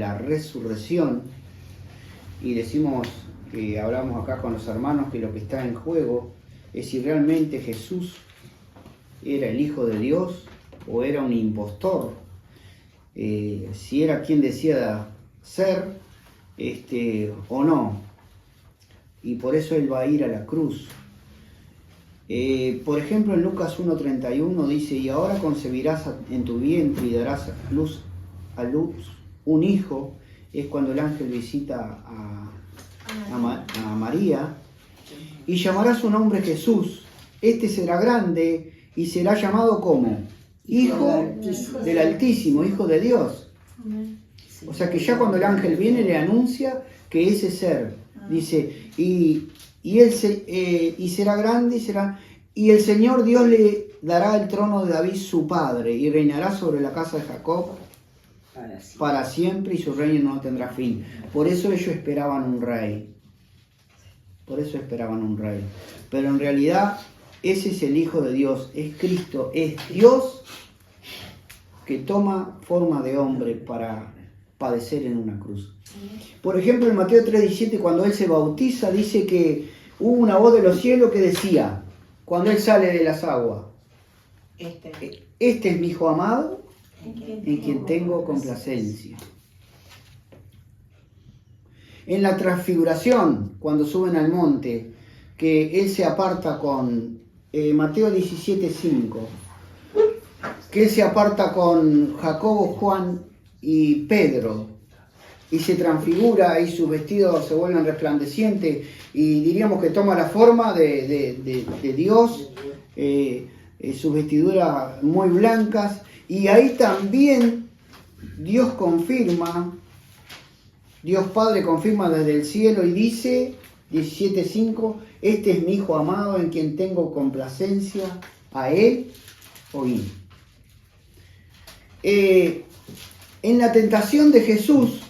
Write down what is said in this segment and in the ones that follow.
la resurrección, y decimos que hablamos acá con los hermanos que lo que está en juego es si realmente Jesús era el Hijo de Dios o era un impostor, si era quien decía ser o no, y por eso Él va a ir a la cruz. Por ejemplo, en Lucas 1:31 dice: y ahora concebirás en tu vientre y darás a luz un hijo. Es cuando el ángel visita a María, y llamará su nombre Jesús. Este será grande y será llamado como Hijo del Altísimo, Hijo de Dios. O sea que ya cuando el ángel viene le anuncia que ese ser, dice, y será grande y el Señor Dios le dará el trono de David su padre, y reinará sobre la casa de Jacob para siempre, y su reino no tendrá fin. Por eso ellos esperaban un rey. Pero en realidad ese es el Hijo de Dios, es Cristo, es Dios que toma forma de hombre para padecer en una cruz. Por ejemplo, en Mateo 3:17, cuando Él se bautiza, dice que hubo una voz de los cielos que decía, cuando Él sale de las aguas: este es mi Hijo amado, en quien tengo complacencia. En la transfiguración, cuando suben al monte, que Él se aparta con Mateo 17:5, que Él se aparta con Jacobo, Juan y Pedro, y se transfigura y sus vestidos se vuelven resplandecientes, y diríamos que toma la forma de Dios, sus vestiduras muy blancas, y ahí también Dios Padre confirma desde el cielo y dice, 17:5, este es mi Hijo amado en quien tengo complacencia, a Él oíd. En la tentación de Jesús,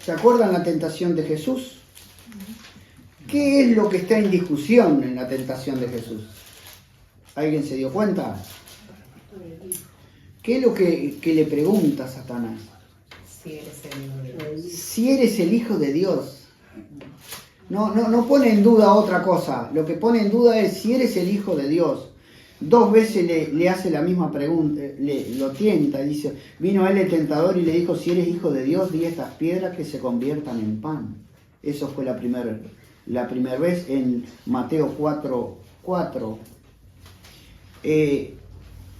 ¿se acuerdan la tentación de Jesús? ¿Qué es lo que está en discusión en la tentación de Jesús? ¿Alguien se dio cuenta? ¿Qué es lo que le pregunta a Satanás? Si eres el Hijo de Dios. No pone en duda otra cosa. Lo que pone en duda es si eres el Hijo de Dios. 2 veces le hace la misma pregunta, lo tienta, dice, vino a él el tentador y le dijo: si eres Hijo de Dios, di a estas piedras que se conviertan en pan. Eso fue la primera vez en Mateo 4:4.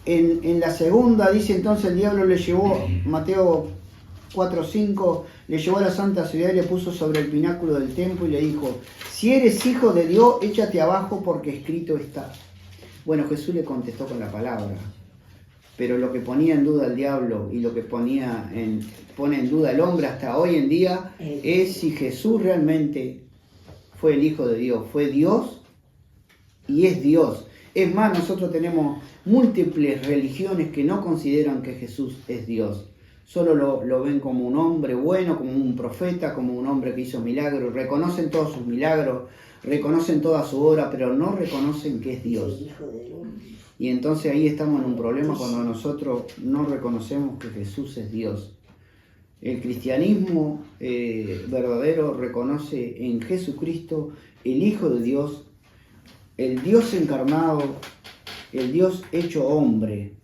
En la segunda dice: entonces el diablo le llevó, Mateo 4:5, le llevó a la santa ciudad y le puso sobre el pináculo del templo y le dijo: si eres Hijo de Dios, échate abajo, porque escrito está. Bueno, Jesús le contestó con la palabra, pero lo que ponía en duda el diablo y lo que pone en duda el hombre hasta hoy en día es si Jesús realmente fue el Hijo de Dios, fue Dios y es Dios. Es más, nosotros tenemos múltiples religiones que no consideran que Jesús es Dios. Solo lo ven como un hombre bueno, como un profeta, como un hombre que hizo milagros. Reconocen todos sus milagros, reconocen toda su obra, pero no reconocen que es Dios. Y entonces ahí estamos en un problema cuando nosotros no reconocemos que Jesús es Dios. El cristianismo verdadero reconoce en Jesucristo el Hijo de Dios, el Dios encarnado, el Dios hecho hombre.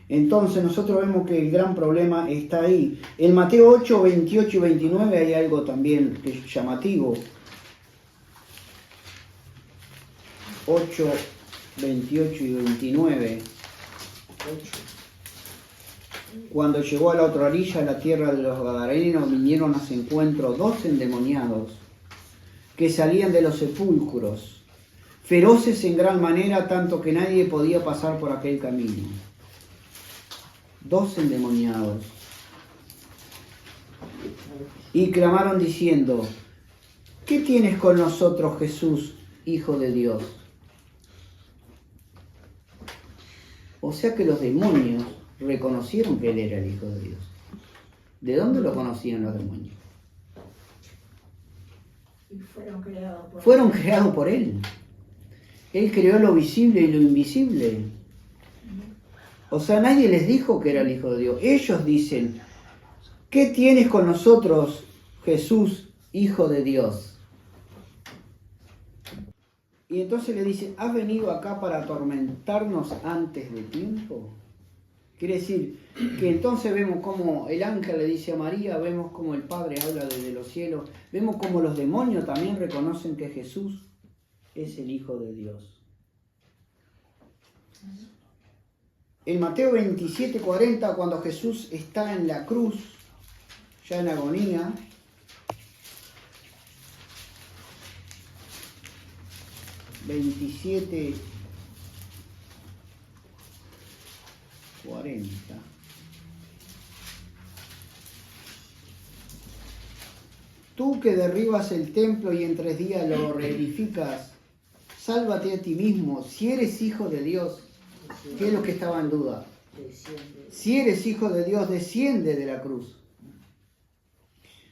Entonces nosotros vemos que el gran problema está ahí. En Mateo 8, 28 y 29 hay algo también que es llamativo. 8, 28 y 29. Cuando llegó a la otra orilla, a la tierra de los Gadarenos, vinieron a su encuentro 2 endemoniados que salían de los sepulcros, feroces en gran manera, tanto que nadie podía pasar por aquel camino. 2 endemoniados. Y clamaron diciendo: ¿qué tienes con nosotros, Jesús, Hijo de Dios? O sea que los demonios reconocieron que Él era el Hijo de Dios. ¿De dónde lo conocían los demonios? Y fueron creados por Él. Él creó lo visible y lo invisible. O sea, nadie les dijo que era el Hijo de Dios. Ellos dicen, ¿qué tienes con nosotros, Jesús, Hijo de Dios? Y entonces le dice, ¿has venido acá para atormentarnos antes de tiempo? Quiere decir que entonces vemos como el ángel le dice a María, vemos como el Padre habla desde los cielos, vemos como los demonios también reconocen que Jesús es el Hijo de Dios. En Mateo 27:40, cuando Jesús está en la cruz, ya en agonía, (27:40) Tú que derribas el templo y en 3 días lo reedificas, sálvate a ti mismo, si eres hijo de Dios. ¿Qué es lo que estaba en duda? Si eres hijo de Dios, desciende de la cruz.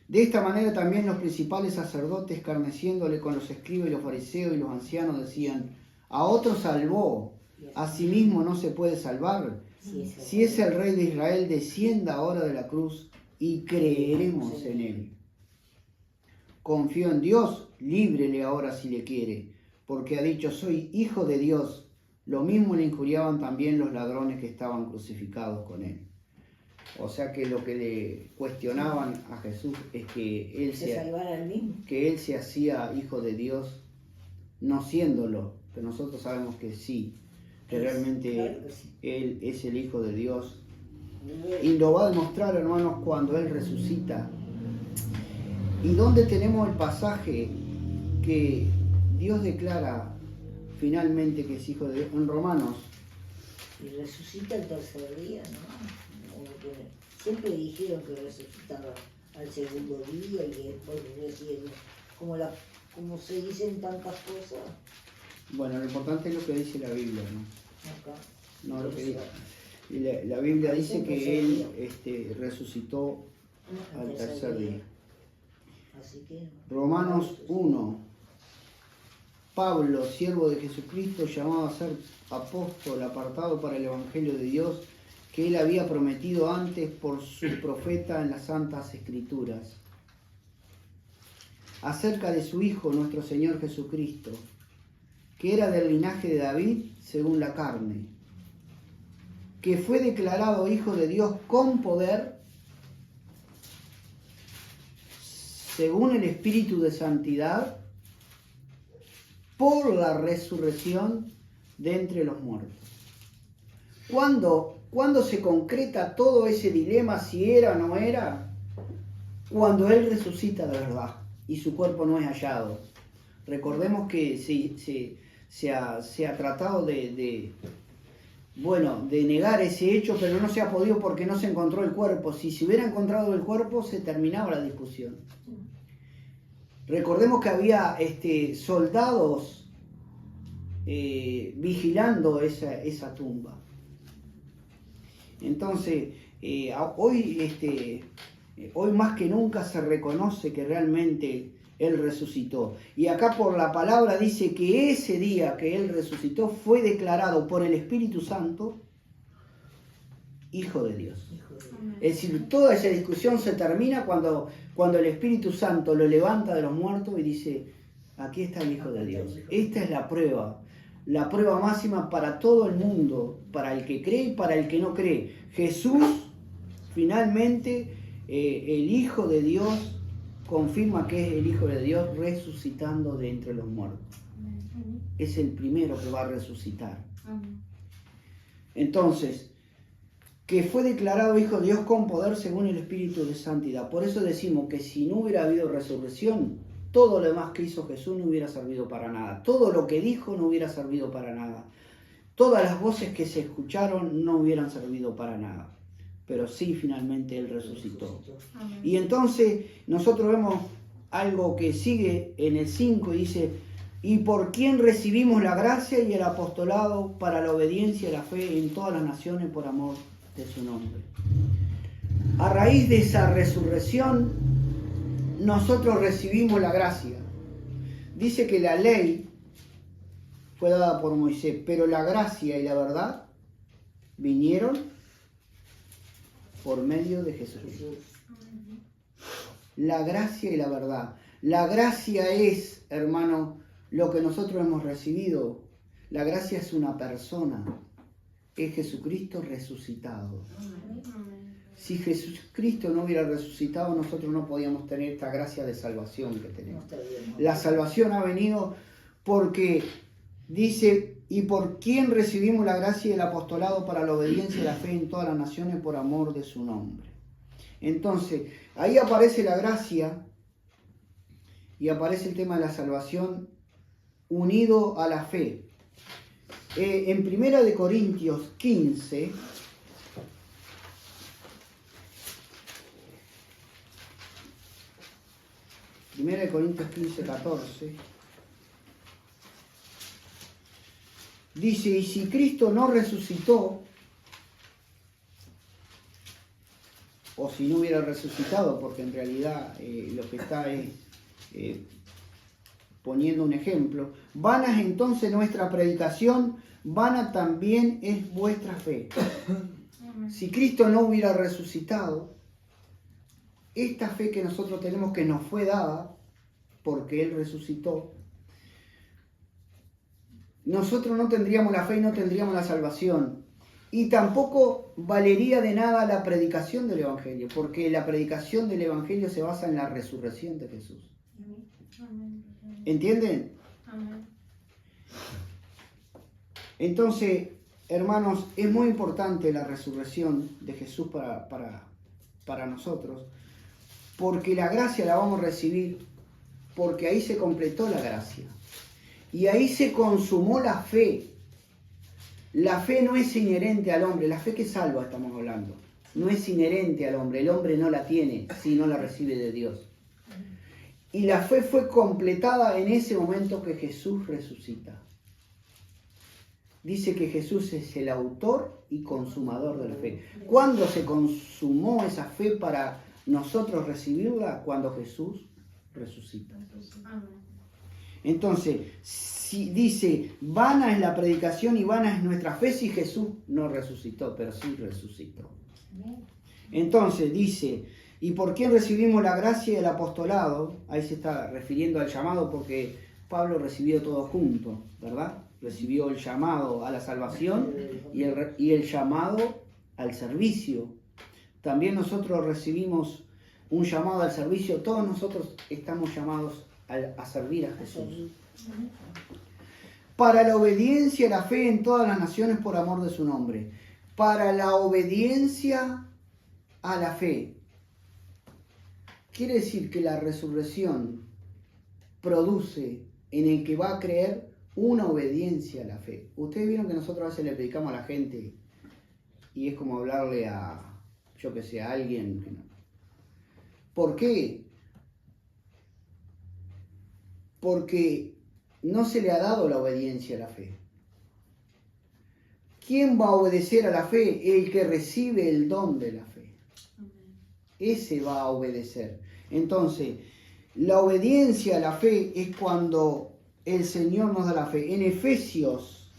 De esta manera también los principales sacerdotes, escarneciéndole con los escribas y los fariseos y los ancianos, decían, a otro salvó, a sí mismo no se puede salvar. Si es el Rey de Israel, descienda ahora de la cruz y creeremos en él. Confío en Dios, líbrele ahora si le quiere, porque ha dicho, soy hijo de Dios. Lo mismo le injuriaban también los ladrones que estaban crucificados con él. O sea que lo que le cuestionaban a Jesús es que él se hacía hijo de Dios, no siéndolo, pero nosotros sabemos que sí, que realmente él es el Hijo de Dios. Y lo va a demostrar, hermanos, cuando él resucita. ¿Y dónde tenemos el pasaje que Dios declara finalmente que es Hijo de Dios? En Romanos. Y resucita el tercer día, ¿no? Siempre dijeron que resucitaba al segundo día y después del cielo. Como se dicen tantas cosas. Bueno, lo importante es lo que dice la Biblia, ¿no? Acá. No lo que dice. La Biblia dice que él resucitó al tercer día. Así que, Romanos 1. Pablo, siervo de Jesucristo, llamado a ser apóstol, apartado para el Evangelio de Dios, que él había prometido antes por su profeta en las Santas Escrituras, acerca de su Hijo, nuestro Señor Jesucristo, que era del linaje de David según la carne, que fue declarado Hijo de Dios con poder, según el Espíritu de Santidad, por la resurrección de entre los muertos. ¿Cuándo se concreta todo ese dilema, si era o no era? Cuando Él resucita de verdad y su cuerpo no es hallado. Recordemos que se ha tratado de negar ese hecho, pero no se ha podido porque no se encontró el cuerpo. Si se hubiera encontrado el cuerpo, se terminaba la discusión. Recordemos que había soldados vigilando esa tumba. Entonces, hoy más que nunca se reconoce que realmente Él resucitó. Y acá por la palabra dice que ese día que Él resucitó fue declarado por el Espíritu Santo Hijo de Dios. Es decir, toda esa discusión se termina cuando el Espíritu Santo lo levanta de los muertos y dice, aquí está el Hijo de Dios. Esta es la prueba máxima para todo el mundo, para el que cree y para el que no cree. Jesús, finalmente, el Hijo de Dios, confirma que es el Hijo de Dios resucitando de entre los muertos. Es el primero que va a resucitar. Entonces, que fue declarado Hijo de Dios con poder según el Espíritu de Santidad. Por eso decimos que si no hubiera habido resurrección, todo lo demás que hizo Jesús no hubiera servido para nada. Todo lo que dijo no hubiera servido para nada. Todas las voces que se escucharon no hubieran servido para nada. Pero sí, finalmente Él resucitó. Y entonces nosotros vemos algo que sigue en el 5 y dice, y por quien recibimos la gracia y el apostolado para la obediencia y la fe en todas las naciones por amor de su nombre. A raíz de esa resurrección, nosotros recibimos la gracia. Dice que la ley fue dada por Moisés, pero la gracia y la verdad vinieron por medio de Jesús. Jesús. La gracia y la verdad. La gracia es, hermano, lo que nosotros hemos recibido. La gracia es una persona. Es Jesucristo resucitado. Si Jesucristo no hubiera resucitado, nosotros no podíamos tener esta gracia de salvación que tenemos. La salvación ha venido porque dice, y por quien recibimos la gracia y el apostolado para la obediencia y la fe en todas las naciones por amor de su nombre. Entonces, ahí aparece la gracia y aparece el tema de la salvación unido a la fe. En 1 Corintios 15, Primera de Corintios 15, 14, dice, y si Cristo no resucitó, o si no hubiera resucitado, porque en realidad lo que está es poniendo un ejemplo, vana es entonces nuestra predicación, vana también es vuestra fe. Si Cristo no hubiera resucitado, esta fe que nosotros tenemos que nos fue dada, porque Él resucitó, nosotros no tendríamos la fe y no tendríamos la salvación. Y tampoco valería de nada la predicación del Evangelio, porque la predicación del Evangelio se basa en la resurrección de Jesús. ¿Entienden? Entonces, hermanos, es muy importante la resurrección de Jesús para nosotros, porque la gracia la vamos a recibir, porque ahí se completó la gracia. Y ahí se consumó la fe. La fe no es inherente al hombre, la fe que salva estamos hablando. No es inherente al hombre, el hombre no la tiene si no la recibe de Dios. Y la fe fue completada en ese momento que Jesús resucita. Dice que Jesús es el autor y consumador de la fe. ¿Cuándo se consumó esa fe para nosotros recibirla? Cuando Jesús resucita. Entonces, si dice, vana es la predicación y vana es nuestra fe si Jesús no resucitó, pero sí resucitó. Entonces dice, ¿y por quién recibimos la gracia y el apostolado? Ahí se está refiriendo al llamado porque Pablo recibió todo junto, ¿verdad? Recibió el llamado a la salvación y el llamado al servicio. También nosotros recibimos un llamado al servicio, todos nosotros estamos llamados a servir a Jesús. Para la obediencia y la fe en todas las naciones por amor de su nombre. Para la obediencia a la fe. Quiere decir que la resurrección produce en el que va a creer una obediencia a la fe. Ustedes vieron que nosotros a veces le predicamos a la gente y es como hablarle a, yo que sé, a alguien. ¿Por qué? Porque no se le ha dado la obediencia a la fe. ¿Quién va a obedecer a la fe? El que recibe el don de la fe. Ese va a obedecer. Entonces, la obediencia a la fe es cuando el Señor nos da la fe. En Efesios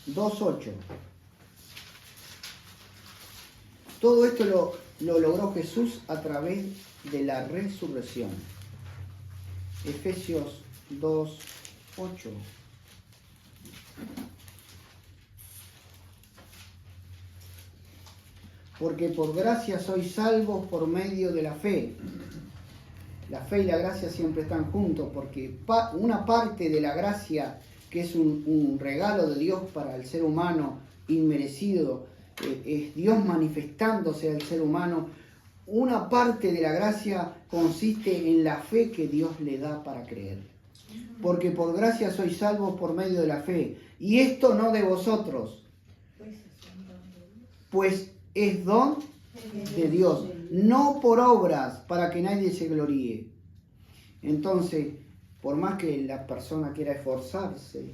2:8. Todo esto lo logró Jesús a través de la resurrección. Efesios 2:8. Porque por gracia sois salvos por medio de la fe. La fe y la gracia siempre están juntos, porque una parte de la gracia, que es un regalo de Dios para el ser humano inmerecido, es Dios manifestándose al ser humano. Una parte de la gracia consiste en la fe que Dios le da para creer. Porque por gracia sois salvos por medio de la fe. Y esto no de vosotros, pues es don de Dios, no por obras, para que nadie se gloríe. Entonces, por más que la persona quiera esforzarse,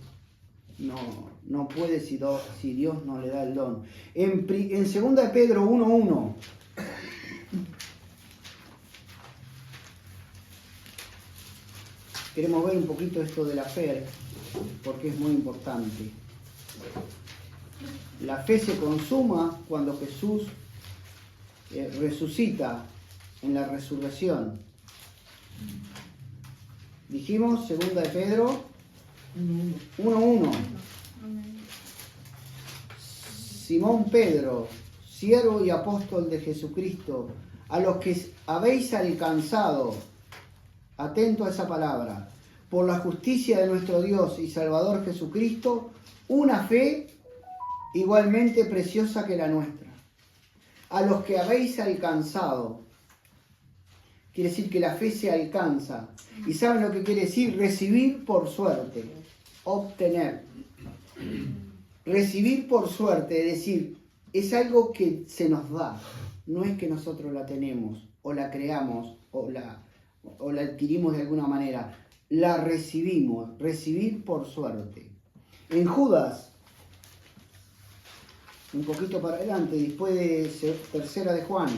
no puede si Dios no le da el don. En 2 Pedro 1:1, queremos ver un poquito esto de la fe, porque es muy importante. La fe se consuma cuando Jesús resucita en la resurrección. Dijimos, segunda de Pedro 1:1. Simón Pedro, siervo y apóstol de Jesucristo, a los que habéis alcanzado, atento a esa palabra, por la justicia de nuestro Dios y Salvador Jesucristo, una fe igualmente preciosa que la nuestra. A los que habéis alcanzado. Quiere decir que la fe se alcanza. ¿Y saben lo que quiere decir? Recibir por suerte. Obtener. Recibir por suerte, es decir, es algo que se nos da. No es que nosotros la tenemos, o la creamos, o la adquirimos de alguna manera. La recibimos. Recibir por suerte. En Judas, un poquito para adelante, después de tercera de Juan,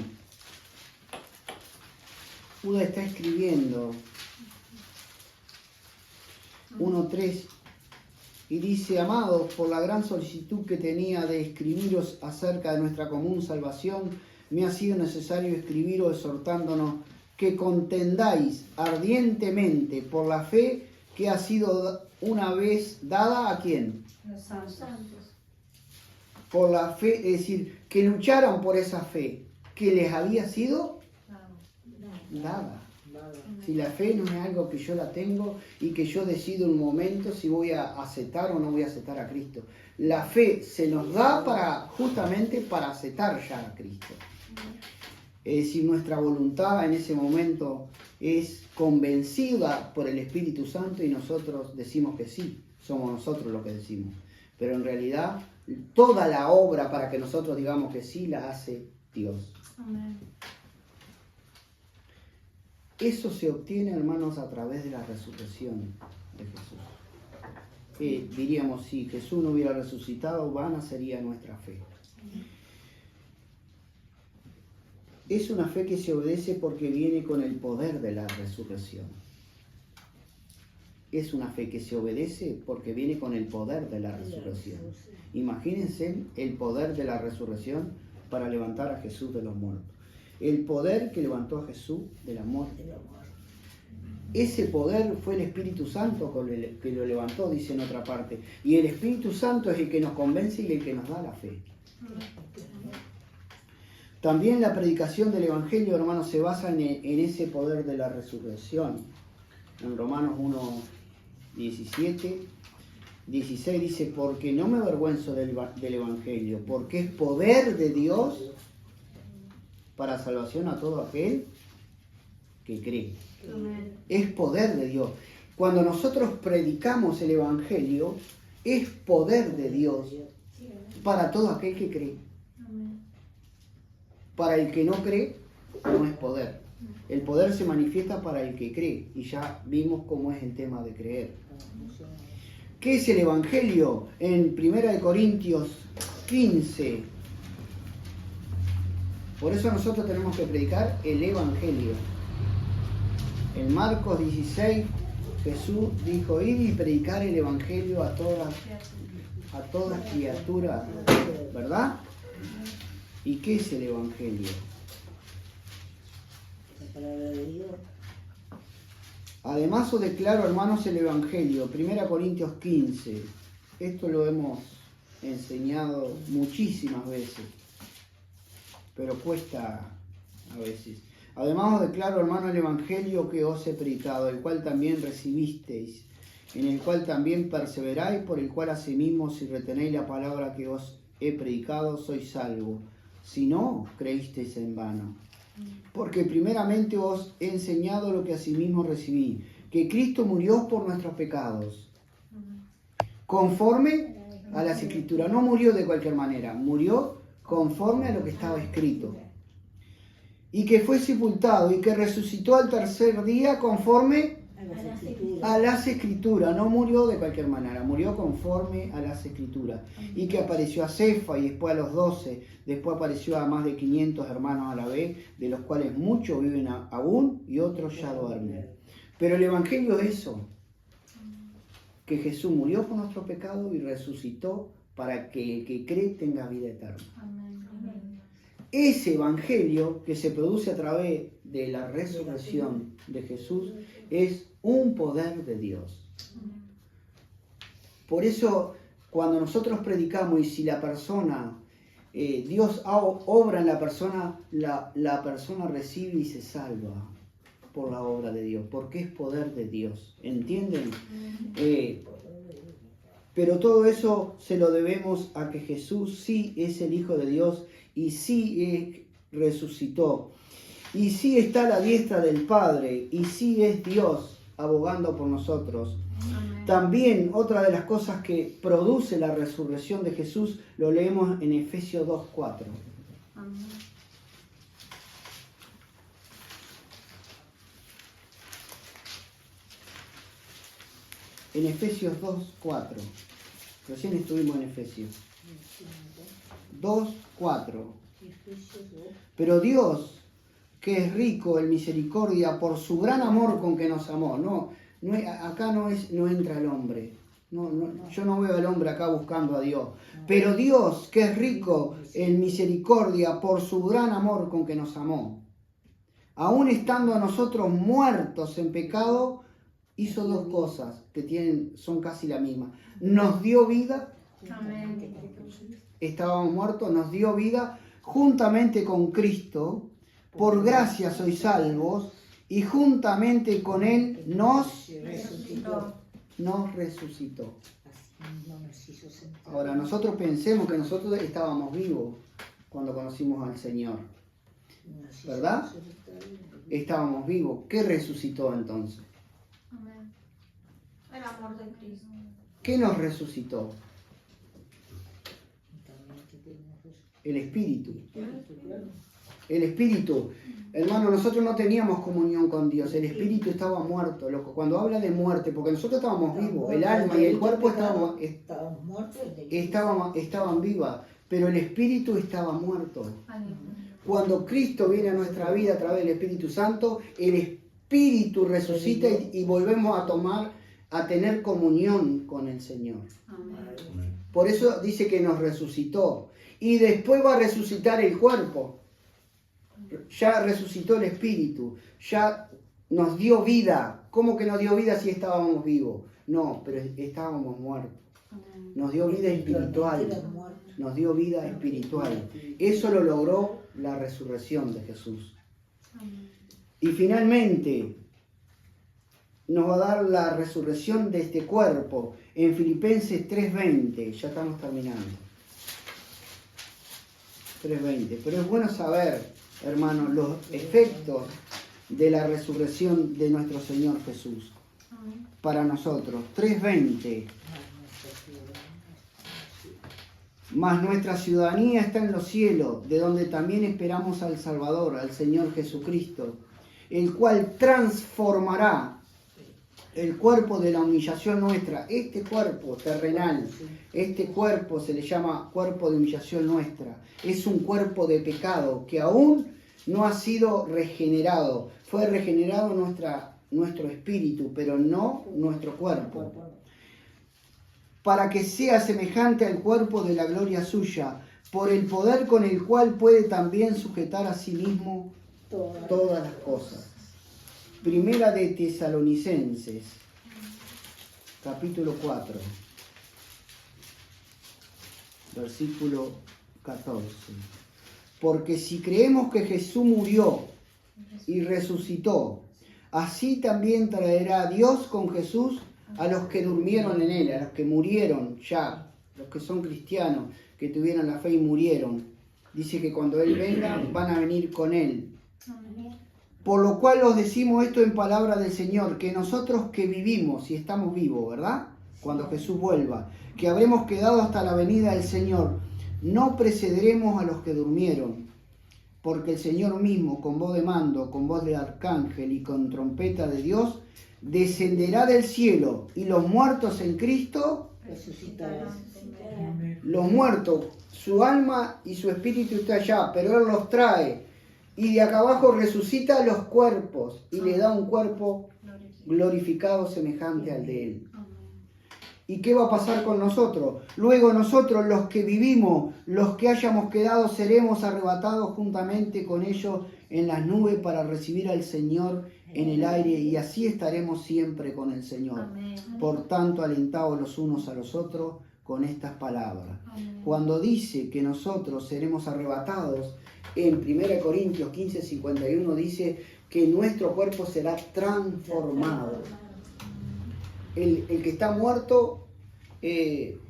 Judas está escribiendo 1:3 y dice: amados, por la gran solicitud que tenía de escribiros acerca de nuestra común salvación, me ha sido necesario escribiros exhortándonos que contendáis ardientemente por la fe que ha sido una vez dada ¿a quién? Los santos. Por la fe, es decir, que lucharon por esa fe que les había sido dada. Si la fe no es algo que yo la tengo y que yo decido en un momento si voy a aceptar o no voy a aceptar a Cristo. La fe se nos da justamente para aceptar ya a Cristo. Es decir, nuestra voluntad en ese momento es convencida por el Espíritu Santo y nosotros decimos que sí, somos nosotros los que decimos. Pero en realidad toda la obra para que nosotros digamos que sí la hace Dios. Amén. Eso se obtiene, hermanos, a través de la resurrección de Jesús. Diríamos, si Jesús no hubiera resucitado, vana sería nuestra fe. Es una fe que se obedece porque viene con el poder de la resurrección. Es una fe que se obedece porque viene con el poder de la resurrección. Imagínense el poder de la resurrección para levantar a Jesús de los muertos. El poder que levantó a Jesús de la muerte. Ese poder fue el Espíritu Santo que lo levantó, dice en otra parte. Y el Espíritu Santo es el que nos convence y el que nos da la fe. También la predicación del Evangelio, hermanos, se basa en ese poder de la resurrección. En Romanos 1:17, 16 dice: porque no me avergüenzo del Evangelio, porque es poder de Dios para salvación a todo aquel que cree. Amén. Es poder de Dios. Cuando nosotros predicamos el Evangelio, es poder de Dios para todo aquel que cree. Amén. Para el que no cree, no es poder. El poder se manifiesta para el que cree. Y ya vimos cómo es el tema de creer. ¿Qué es el Evangelio? En 1 Corintios 15. Por eso nosotros tenemos que predicar el Evangelio. En Marcos 16, Jesús dijo: id y predicar el Evangelio a todas criaturas, ¿verdad? ¿Y qué es el Evangelio? La palabra de Dios. Además os declaro, hermanos, el Evangelio. 1 Corintios 15. Esto lo hemos enseñado muchísimas veces, pero cuesta a veces. Además os declaro, hermano, el Evangelio que os he predicado, el cual también recibisteis, en el cual también perseveráis, por el cual asimismo, si retenéis la palabra que os he predicado, sois salvos. Si no, creísteis en vano. Porque primeramente os he enseñado lo que asimismo recibí, que Cristo murió por nuestros pecados, conforme a las Escrituras. No murió de cualquier manera, murió conforme a lo que estaba escrito. Y que fue sepultado y que resucitó al tercer día conforme a las Escrituras. No murió de cualquier manera, murió conforme a las Escrituras. Y que apareció a Cefa y después a los 12, después apareció a más de 500 hermanos a la vez, de los cuales muchos viven aún y otros ya duermen. Pero el Evangelio es eso, que Jesús murió por nuestro pecado y resucitó para que el que cree tenga vida eterna. Amén. ese evangelio que se produce a través de la resurrección de Jesús es un poder de Dios. Por eso, cuando nosotros predicamos y si la persona, Dios obra en la persona, la persona recibe y se salva por la obra de Dios, porque es poder de Dios. ¿Entienden? Pero todo eso se lo debemos a que Jesús sí es el Hijo de Dios y sí resucitó. Y sí está a la diestra del Padre y sí es Dios abogando por nosotros. Amén. También otra de las cosas que produce la resurrección de Jesús lo leemos en Efesios 2:4. Amén. En Efesios 2:4. Recién estuvimos en Efesios 2:4. Pero Dios, que es rico en misericordia por su gran amor con que nos amó. Acá no entra el hombre. Yo no veo al hombre acá buscando a Dios. Pero Dios, que es rico en misericordia por su gran amor con que nos amó, aún estando nosotros muertos en pecado, hizo dos cosas que son casi la misma. Nos dio vida, Amén. estábamos muertos, nos dio vida juntamente con Cristo. Por gracia sois salvos, y juntamente con Él nos resucitó. Ahora, nosotros pensemos que nosotros estábamos vivos cuando conocimos al Señor, ¿verdad? Estábamos vivos. ¿Qué resucitó entonces? Amén. El amor de Cristo. ¿Qué nos resucitó? El Espíritu. El Espíritu. Hermano, nosotros no teníamos comunión con Dios. El Espíritu estaba muerto, loco. Cuando habla de muerte, porque nosotros estábamos vivos, el alma y el cuerpo estaban vivas, pero el Espíritu estaba muerto. Cuando Cristo viene a nuestra vida a través del Espíritu Santo, el Espíritu resucita y volvemos a tener comunión con el Señor. Amén. Por eso dice que nos resucitó. Y después va a resucitar el cuerpo. Ya resucitó el Espíritu. Ya nos dio vida. ¿Cómo que nos dio vida si estábamos vivos? No, pero estábamos muertos. Nos dio vida espiritual. Nos dio vida espiritual. Eso lo logró la resurrección de Jesús. Y finalmente nos va a dar la resurrección de este cuerpo en Filipenses 3:20. Ya estamos terminando. 3:20. Pero es bueno saber, hermanos, los efectos de la resurrección de nuestro Señor Jesús para nosotros. 3:20. Mas nuestra ciudadanía está en los cielos, de donde también esperamos al Salvador, al Señor Jesucristo, el cual transformará el cuerpo de la humillación nuestra. Este cuerpo terrenal, este cuerpo se le llama cuerpo de humillación nuestra. Es un cuerpo de pecado que aún no ha sido regenerado. Fue regenerado nuestro espíritu, pero no nuestro cuerpo. Para que sea semejante al cuerpo de la gloria suya, por el poder con el cual puede también sujetar a sí mismo todas las cosas. Primera de Tesalonicenses, capítulo 4, versículo 14. Porque si creemos que Jesús murió y resucitó, así también traerá Dios con Jesús a los que durmieron en Él, a los que murieron ya, los que son cristianos, que tuvieron la fe y murieron. Dice que cuando Él venga, van a venir con Él. Por lo cual os decimos esto en palabra del Señor, que nosotros que vivimos y estamos vivos, ¿verdad? Cuando Jesús vuelva, que habremos quedado hasta la venida del Señor, no precederemos a los que durmieron, porque el Señor mismo, con voz de mando, con voz de arcángel y con trompeta de Dios, descenderá del cielo, y los muertos en Cristo Resucitarán. los muertos, su alma y su espíritu está allá, pero Él los trae. Y de acá abajo resucita los cuerpos y le da un cuerpo glorificado semejante al de Él. ¿Y qué va a pasar con nosotros? Luego nosotros, los que vivimos, los que hayamos quedado, seremos arrebatados juntamente con ellos en las nubes para recibir al Señor en el aire, y así estaremos siempre con el Señor. Amén. Por tanto, alentaos los unos a los otros con estas palabras. Amén. Cuando dice que nosotros seremos arrebatados, en 1 Corintios 15:51 dice que nuestro cuerpo será transformado. El que está muerto es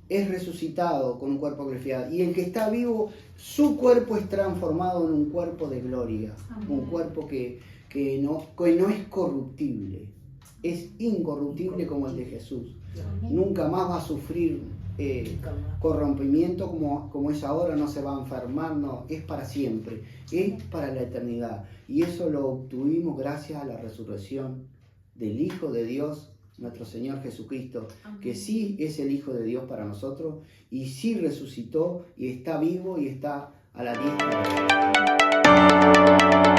resucitado con un cuerpo glorificado, y el que está vivo, su cuerpo es transformado en un cuerpo de gloria. Amén. Un cuerpo que no es corruptible, es incorruptible como el de Jesús. Nunca más va a sufrir corrompimiento como es ahora, no se va a enfermar, no, es para siempre, es para la eternidad. Y eso lo obtuvimos gracias a la resurrección del Hijo de Dios, nuestro Señor Jesucristo, que sí es el Hijo de Dios para nosotros, y sí resucitó y está vivo y está a la diestra de Dios.